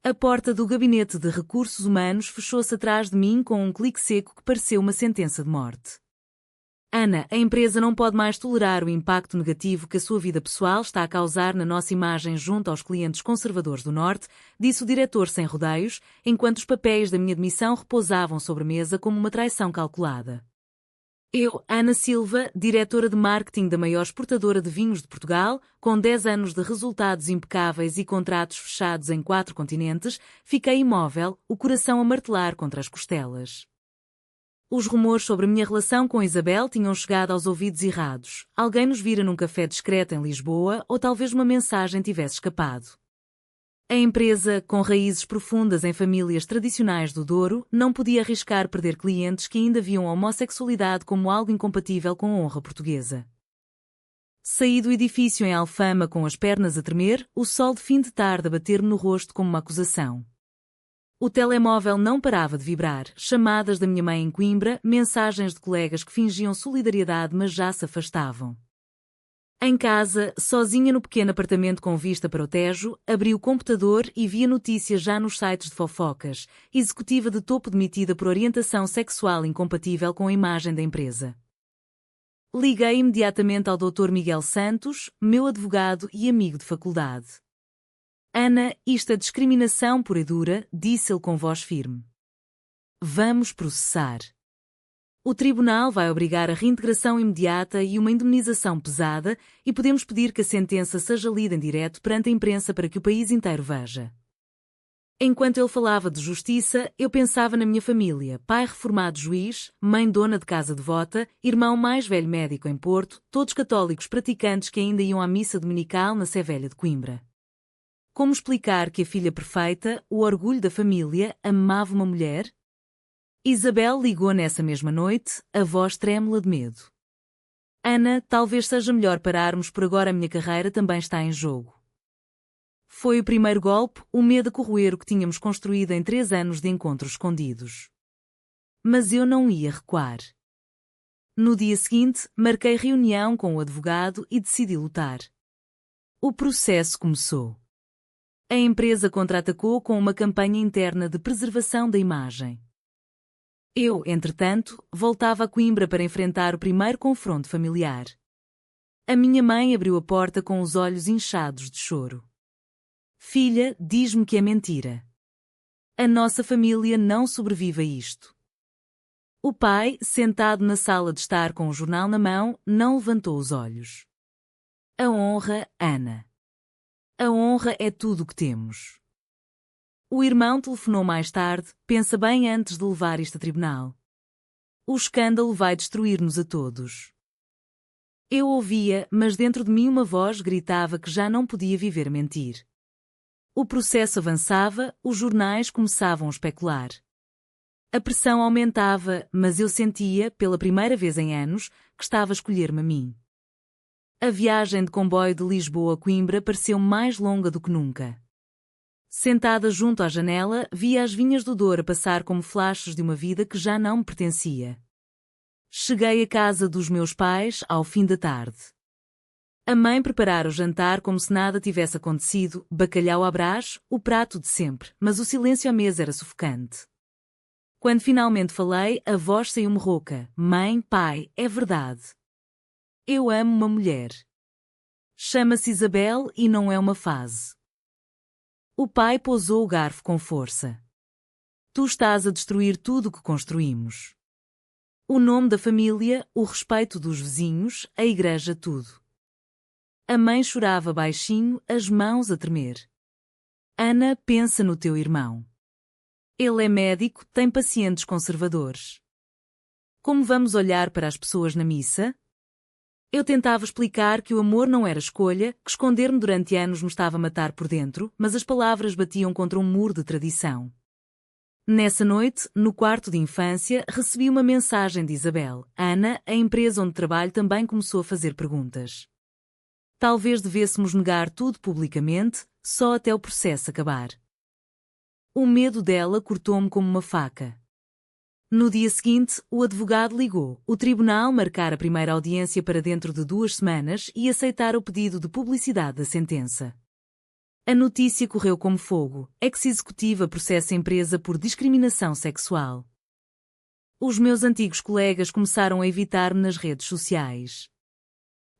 A porta do gabinete de recursos humanos fechou-se atrás de mim com um clique seco que pareceu uma sentença de morte. Ana, a empresa não pode mais tolerar o impacto negativo que a sua vida pessoal está a causar na nossa imagem junto aos clientes conservadores do Norte, disse o diretor sem rodeios, enquanto os papéis da minha demissão repousavam sobre a mesa como uma traição calculada. Eu, Ana Silva, diretora de marketing da maior exportadora de vinhos de Portugal, com 10 anos de resultados impecáveis e contratos fechados em 4 continentes, fiquei imóvel, o coração a martelar contra as costelas. Os rumores sobre a minha relação com Isabel tinham chegado aos ouvidos errados. Alguém nos vira num café discreto em Lisboa ou talvez uma mensagem tivesse escapado. A empresa, com raízes profundas em famílias tradicionais do Douro, não podia arriscar perder clientes que ainda viam a homossexualidade como algo incompatível com a honra portuguesa. Saí do edifício em Alfama com as pernas a tremer, o sol de fim de tarde a bater-me no rosto como uma acusação. O telemóvel não parava de vibrar, chamadas da minha mãe em Coimbra, mensagens de colegas que fingiam solidariedade mas já se afastavam. Em casa, sozinha no pequeno apartamento com vista para o Tejo, abri o computador e vi a notícia já nos sites de fofocas, executiva de topo demitida por orientação sexual incompatível com a imagem da empresa. Liguei imediatamente ao Dr. Miguel Santos, meu advogado e amigo de faculdade. Ana, isto é discriminação pura e dura, disse ele com voz firme. Vamos processar. O tribunal vai obrigar a reintegração imediata e uma indemnização pesada e podemos pedir que a sentença seja lida em direto perante a imprensa para que o país inteiro veja. Enquanto ele falava de justiça, eu pensava na minha família, pai reformado juiz, mãe dona de casa devota, irmão mais velho médico em Porto, todos católicos praticantes que ainda iam à missa dominical na Sé Velha de Coimbra. Como explicar que a filha perfeita, o orgulho da família, amava uma mulher? Isabel ligou nessa mesma noite, a voz trêmula de medo. Ana, talvez seja melhor pararmos por agora, a minha carreira também está em jogo. Foi o primeiro golpe, o medo a corroer o que tínhamos construído em 3 anos de encontros escondidos. Mas eu não ia recuar. No dia seguinte, marquei reunião com o advogado e decidi lutar. O processo começou. A empresa contra-atacou com uma campanha interna de preservação da imagem. Eu, entretanto, voltava a Coimbra para enfrentar o primeiro confronto familiar. A minha mãe abriu a porta com os olhos inchados de choro. Filha, diz-me que é mentira. A nossa família não sobrevive a isto. O pai, sentado na sala de estar com o jornal na mão, não levantou os olhos. A honra, Ana. A honra é tudo o que temos. O irmão telefonou mais tarde, pensa bem antes de levar isto a tribunal. O escândalo vai destruir-nos a todos. Eu ouvia, mas dentro de mim uma voz gritava que já não podia viver mentir. O processo avançava, os jornais começavam a especular. A pressão aumentava, mas eu sentia, pela primeira vez em anos, que estava a escolher-me a mim. A viagem de comboio de Lisboa a Coimbra pareceu mais longa do que nunca. Sentada junto à janela, via as vinhas do Douro passar como flashes de uma vida que já não me pertencia. Cheguei à casa dos meus pais ao fim da tarde. A mãe preparara o jantar como se nada tivesse acontecido, bacalhau à Brás, o prato de sempre, mas o silêncio à mesa era sufocante. Quando finalmente falei, a voz saiu-me rouca. Mãe, pai, é verdade. Eu amo uma mulher. Chama-se Isabel e não é uma fase. O pai pousou o garfo com força. Tu estás a destruir tudo o que construímos. O nome da família, o respeito dos vizinhos, a igreja, tudo. A mãe chorava baixinho, as mãos a tremer. Ana, pensa no teu irmão. Ele é médico, tem pacientes conservadores. Como vamos olhar para as pessoas na missa? Eu tentava explicar que o amor não era escolha, que esconder-me durante anos me estava a matar por dentro, mas as palavras batiam contra um muro de tradição. Nessa noite, no quarto de infância, recebi uma mensagem de Isabel. Ana, a empresa onde trabalho também começou a fazer perguntas. Talvez devêssemos negar tudo publicamente, só até o processo acabar. O medo dela cortou-me como uma faca. No dia seguinte, o advogado ligou. O tribunal marcara a primeira audiência para dentro de 2 semanas e aceitar o pedido de publicidade da sentença. A notícia correu como fogo. Ex-executiva processa empresa por discriminação sexual. Os meus antigos colegas começaram a evitar-me nas redes sociais.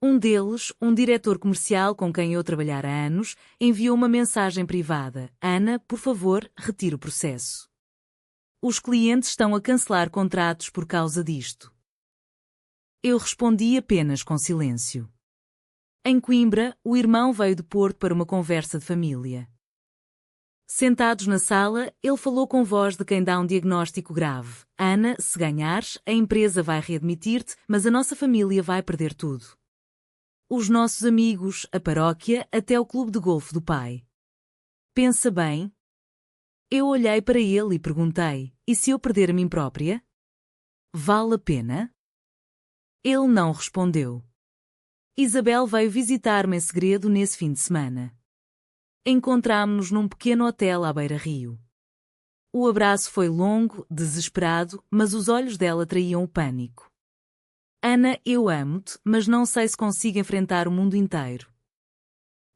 Um deles, um diretor comercial com quem eu trabalhara há anos, enviou uma mensagem privada: Ana, por favor, retire o processo. Os clientes estão a cancelar contratos por causa disto. Eu respondi apenas com silêncio. Em Coimbra, o irmão veio de Porto para uma conversa de família. Sentados na sala, ele falou com voz de quem dá um diagnóstico grave. Ana, se ganhares, a empresa vai readmitir-te, mas a nossa família vai perder tudo. Os nossos amigos, a paróquia, até o clube de golfe do pai. Pensa bem. Eu olhei para ele e perguntei, e se eu perder a mim própria? Vale a pena? Ele não respondeu. Isabel veio visitar-me em segredo nesse fim de semana. Encontrámo-nos num pequeno hotel à beira-rio. O abraço foi longo, desesperado, mas os olhos dela traíam o pânico. Ana, eu amo-te, mas não sei se consigo enfrentar o mundo inteiro.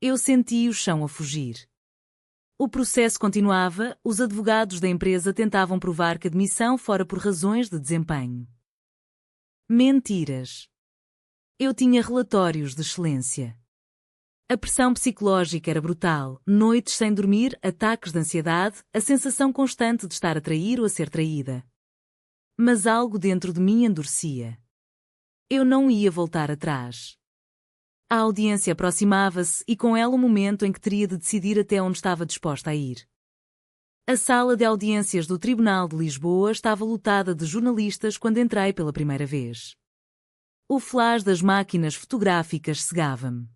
Eu senti o chão a fugir. O processo continuava, os advogados da empresa tentavam provar que a demissão fora por razões de desempenho. Mentiras. Eu tinha relatórios de excelência. A pressão psicológica era brutal, noites sem dormir, ataques de ansiedade, a sensação constante de estar a trair ou a ser traída. Mas algo dentro de mim endurecia. Eu não ia voltar atrás. A audiência aproximava-se e com ela o momento em que teria de decidir até onde estava disposta a ir. A sala de audiências do Tribunal de Lisboa estava lotada de jornalistas quando entrei pela primeira vez. O flash das máquinas fotográficas cegava-me.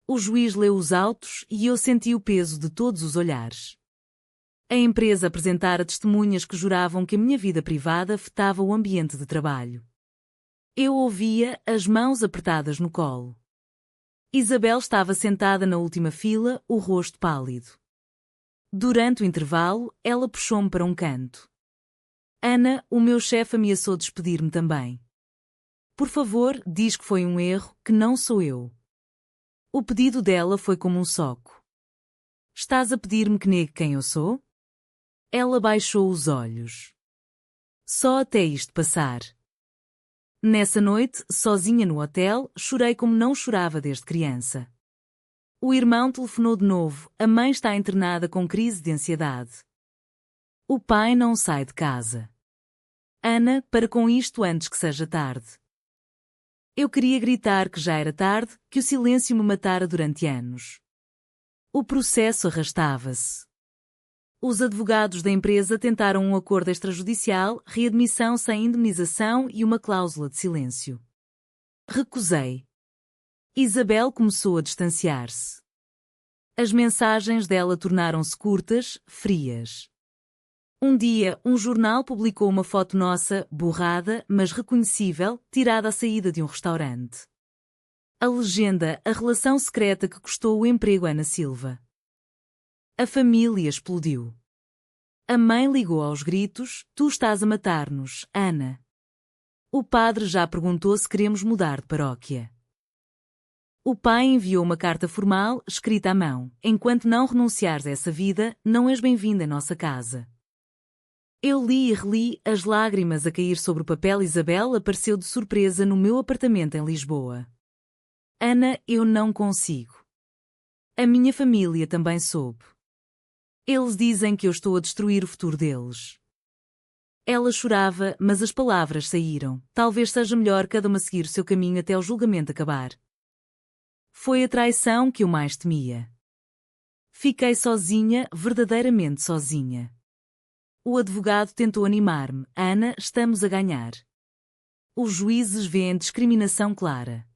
O juiz leu os autos e eu senti o peso de todos os olhares. A empresa apresentara testemunhas que juravam que a minha vida privada afetava o ambiente de trabalho. Eu ouvia, as mãos apertadas no colo. Isabel estava sentada na última fila, o rosto pálido. Durante o intervalo, ela puxou-me para um canto. Ana, o meu chefe ameaçou despedir-me também. Por favor, diz que foi um erro, que não sou eu. O pedido dela foi como um soco. Estás a pedir-me que negue quem eu sou? Ela baixou os olhos. Só até isto passar. Nessa noite, sozinha no hotel, chorei como não chorava desde criança. O irmão telefonou de novo, a mãe está internada com crise de ansiedade. O pai não sai de casa. Ana, para com isto antes que seja tarde. Eu queria gritar que já era tarde, que o silêncio me matara durante anos. O processo arrastava-se. Os advogados da empresa tentaram um acordo extrajudicial, readmissão sem indemnização e uma cláusula de silêncio. Recusei. Isabel começou a distanciar-se. As mensagens dela tornaram-se curtas, frias. Um dia, um jornal publicou uma foto nossa, borrada, mas reconhecível, tirada à saída de um restaurante. A legenda, a relação secreta que custou o emprego a Ana Silva. A família explodiu. A mãe ligou aos gritos: tu estás a matar-nos, Ana. O padre já perguntou se queremos mudar de paróquia. O pai enviou uma carta formal, escrita à mão: enquanto não renunciares a essa vida, não és bem-vinda em nossa casa. Eu li e reli, as lágrimas a cair sobre o papel. Isabel apareceu de surpresa no meu apartamento em Lisboa. Ana, eu não consigo. A minha família também soube. Eles dizem que eu estou a destruir o futuro deles. Ela chorava, mas as palavras saíram. Talvez seja melhor cada uma seguir o seu caminho até o julgamento acabar. Foi a traição que eu mais temia. Fiquei sozinha, verdadeiramente sozinha. O advogado tentou animar-me: Ana, estamos a ganhar. Os juízes veem discriminação clara.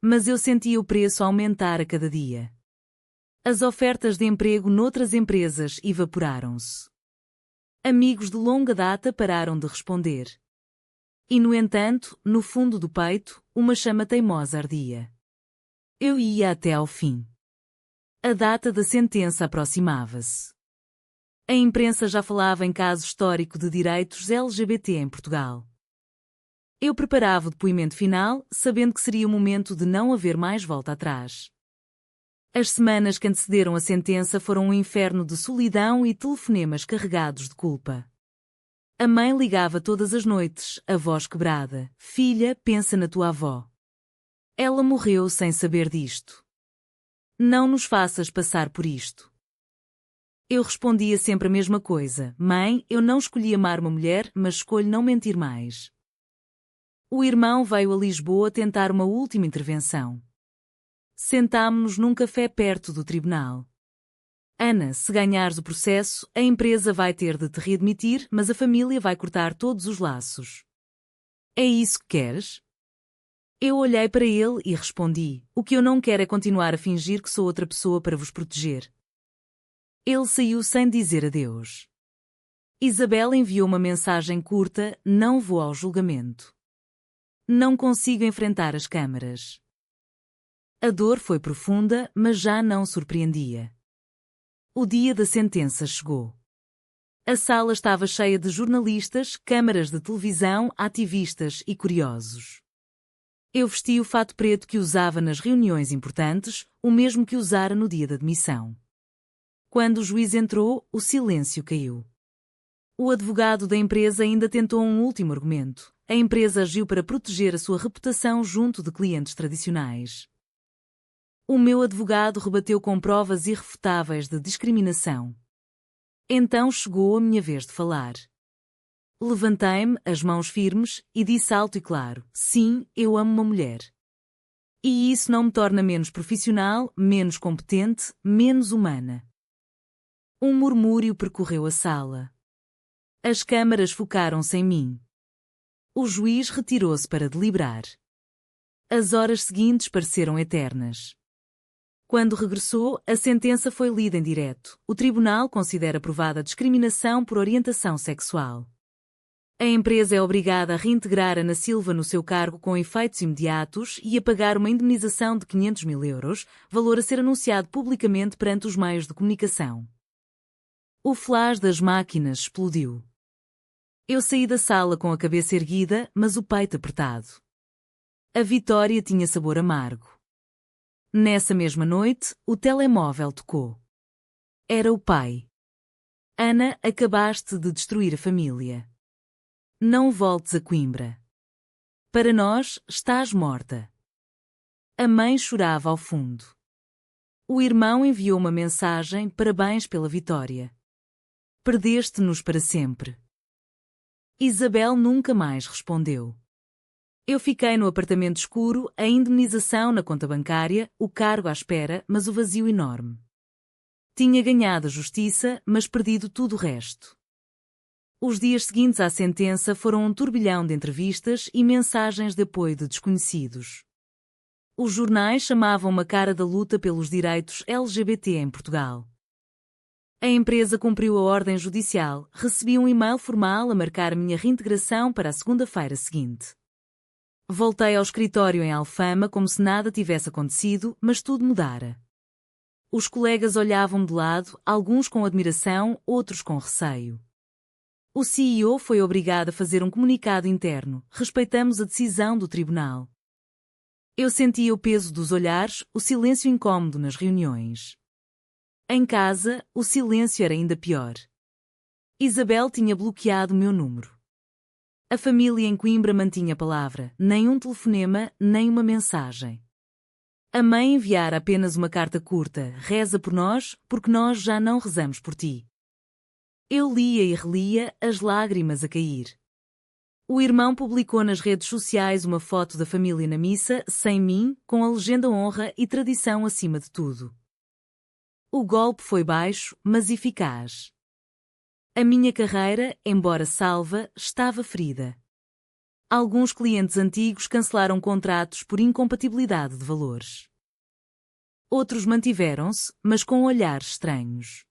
Mas eu sentia o preço aumentar a cada dia. As ofertas de emprego noutras empresas evaporaram-se. Amigos de longa data pararam de responder. E, no entanto, no fundo do peito, uma chama teimosa ardia. Eu ia até ao fim. A data da sentença aproximava-se. A imprensa já falava em caso histórico de direitos LGBT em Portugal. Eu preparava o depoimento final, sabendo que seria o momento de não haver mais volta atrás. As semanas que antecederam a sentença foram um inferno de solidão e telefonemas carregados de culpa. A mãe ligava todas as noites, a voz quebrada: "Filha, pensa na tua avó. Ela morreu sem saber disto. Não nos faças passar por isto." Eu respondia sempre a mesma coisa: "Mãe, eu não escolhi amar uma mulher, mas escolho não mentir mais." O irmão veio a Lisboa tentar uma última intervenção. Sentámo-nos num café perto do tribunal. "Ana, se ganhares o processo, a empresa vai ter de te readmitir, mas a família vai cortar todos os laços. É isso que queres?" Eu olhei para ele e respondi: "O que eu não quero é continuar a fingir que sou outra pessoa para vos proteger." Ele saiu sem dizer adeus. Isabel enviou uma mensagem curta: "Não vou ao julgamento. Não consigo enfrentar as câmaras." A dor foi profunda, mas já não surpreendia. O dia da sentença chegou. A sala estava cheia de jornalistas, câmaras de televisão, ativistas e curiosos. Eu vesti o fato preto que usava nas reuniões importantes, o mesmo que usara no dia da admissão. Quando o juiz entrou, o silêncio caiu. O advogado da empresa ainda tentou um último argumento. A empresa agiu para proteger a sua reputação junto de clientes tradicionais. O meu advogado rebateu com provas irrefutáveis de discriminação. Então chegou a minha vez de falar. Levantei-me, as mãos firmes, e disse alto e claro: "Sim, eu amo uma mulher. E isso não me torna menos profissional, menos competente, menos humana." Um murmúrio percorreu a sala. As câmaras focaram-se em mim. O juiz retirou-se para deliberar. As horas seguintes pareceram eternas. Quando regressou, a sentença foi lida em direto. O tribunal considera provada discriminação por orientação sexual. A empresa é obrigada a reintegrar Ana Silva no seu cargo com efeitos imediatos e a pagar uma indemnização de 500 mil euros, valor a ser anunciado publicamente perante os meios de comunicação. O flash das máquinas explodiu. Eu saí da sala com a cabeça erguida, mas o peito apertado. A vitória tinha sabor amargo. Nessa mesma noite, o telemóvel tocou. Era o pai. "Ana, acabaste de destruir a família. Não voltes a Coimbra. Para nós, estás morta." A mãe chorava ao fundo. O irmão enviou uma mensagem: "Parabéns pela vitória. Perdeste-nos para sempre." Isabel nunca mais respondeu. Eu fiquei no apartamento escuro, a indemnização na conta bancária, o cargo à espera, mas o vazio enorme. Tinha ganhado a justiça, mas perdido tudo o resto. Os dias seguintes à sentença foram um turbilhão de entrevistas e mensagens de apoio de desconhecidos. Os jornais chamavam uma cara da luta pelos direitos LGBT em Portugal. A empresa cumpriu a ordem judicial, recebi um e-mail formal a marcar minha reintegração para a segunda-feira seguinte. Voltei ao escritório em Alfama como se nada tivesse acontecido, mas tudo mudara. Os colegas olhavam-me de lado, alguns com admiração, outros com receio. O CEO foi obrigado a fazer um comunicado interno: "Respeitamos a decisão do tribunal." Eu sentia o peso dos olhares, o silêncio incômodo nas reuniões. Em casa, o silêncio era ainda pior. Isabel tinha bloqueado o meu número. A família em Coimbra mantinha a palavra: nem um telefonema, nem uma mensagem. A mãe enviara apenas uma carta curta: "Reza por nós, porque nós já não rezamos por ti." Eu lia e relia, as lágrimas a cair. O irmão publicou nas redes sociais uma foto da família na missa, sem mim, com a legenda "Honra e tradição acima de tudo." O golpe foi baixo, mas eficaz. A minha carreira, embora salva, estava ferida. Alguns clientes antigos cancelaram contratos por incompatibilidade de valores. Outros mantiveram-se, mas com olhares estranhos.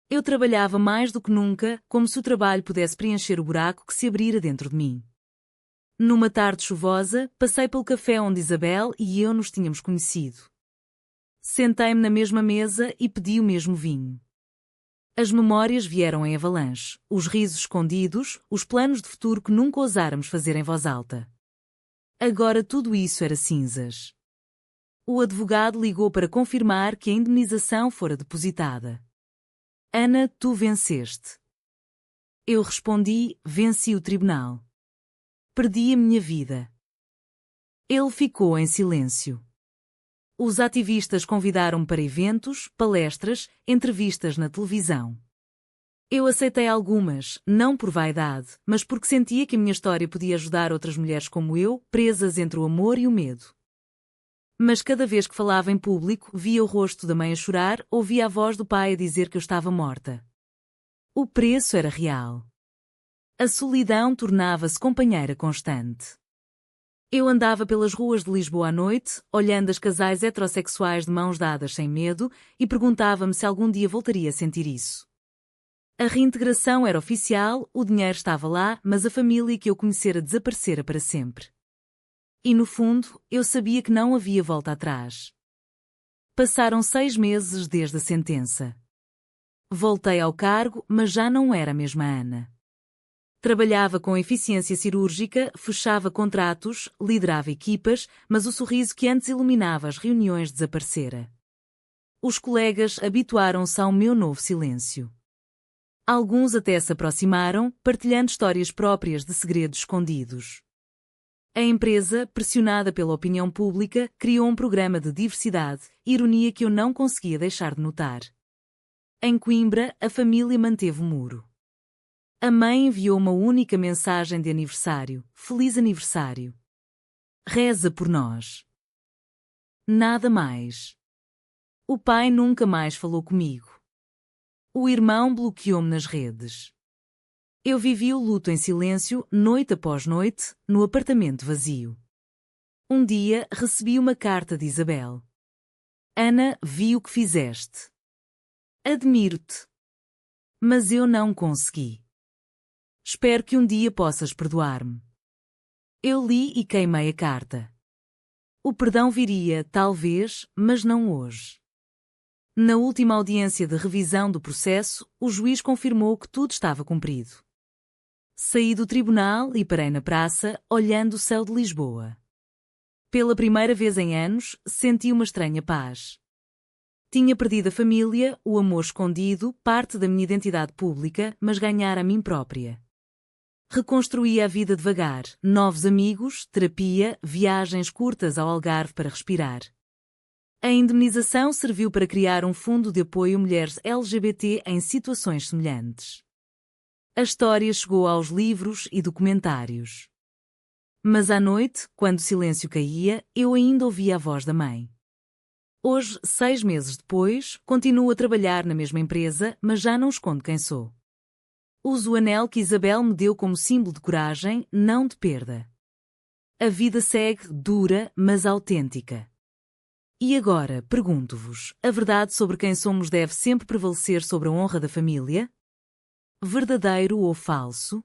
Eu trabalhava mais do que nunca, como se o trabalho pudesse preencher o buraco que se abrira dentro de mim. Numa tarde chuvosa, passei pelo café onde Isabel e eu nos tínhamos conhecido. Sentei-me na mesma mesa e pedi o mesmo vinho. As memórias vieram em avalanche, os risos escondidos, os planos de futuro que nunca ousáramos fazer em voz alta. Agora tudo isso era cinzas. O advogado ligou para confirmar que a indemnização fora depositada. Ana, tu venceste. Eu respondi, venci o tribunal. Perdi a minha vida. Ele ficou em silêncio. Os ativistas convidaram-me para eventos, palestras, entrevistas na televisão. Eu aceitei algumas, não por vaidade, mas porque sentia que a minha história podia ajudar outras mulheres como eu, presas entre o amor e o medo. Mas cada vez que falava em público, via o rosto da mãe a chorar, ouvia a voz do pai a dizer que eu estava morta. O preço era real. A solidão tornava-se companheira constante. Eu andava pelas ruas de Lisboa à noite, olhando as casais heterossexuais de mãos dadas sem medo, e perguntava-me se algum dia voltaria a sentir isso. A reintegração era oficial, o dinheiro estava lá, mas a família que eu conhecera desaparecera para sempre. E no fundo, eu sabia que não havia volta atrás. Passaram 6 meses desde a sentença. Voltei ao cargo, mas já não era a mesma Ana. Trabalhava com eficiência cirúrgica, fechava contratos, liderava equipas, mas o sorriso que antes iluminava as reuniões desaparecera. Os colegas habituaram-se ao meu novo silêncio. Alguns até se aproximaram, partilhando histórias próprias de segredos escondidos. A empresa, pressionada pela opinião pública, criou um programa de diversidade, ironia que eu não conseguia deixar de notar. Em Coimbra, a família manteve o muro. A mãe enviou uma única mensagem de aniversário: Feliz aniversário. Reza por nós. Nada mais. O pai nunca mais falou comigo. O irmão bloqueou-me nas redes. Eu vivi o luto em silêncio, noite após noite, no apartamento vazio. Um dia recebi uma carta de Isabel. Ana, vi o que fizeste. Admiro-te. Mas eu não consegui. Espero que um dia possas perdoar-me. Eu li e queimei a carta. O perdão viria, talvez, mas não hoje. Na última audiência de revisão do processo, o juiz confirmou que tudo estava cumprido. Saí do tribunal e parei na praça, olhando o céu de Lisboa. Pela primeira vez em anos, senti uma estranha paz. Tinha perdido a família, o amor escondido, parte da minha identidade pública, mas ganhara a mim própria. Reconstruía a vida devagar, novos amigos, terapia, viagens curtas ao Algarve para respirar. A indemnização serviu para criar um fundo de apoio a mulheres LGBT em situações semelhantes. A história chegou aos livros e documentários. Mas à noite, quando o silêncio caía, eu ainda ouvia a voz da mãe. Hoje, 6 meses depois, continuo a trabalhar na mesma empresa, mas já não escondo quem sou. Uso o anel que Isabel me deu como símbolo de coragem, não de perda. A vida segue, dura, mas autêntica. E agora, pergunto-vos, a verdade sobre quem somos deve sempre prevalecer sobre a honra da família? Verdadeiro ou falso?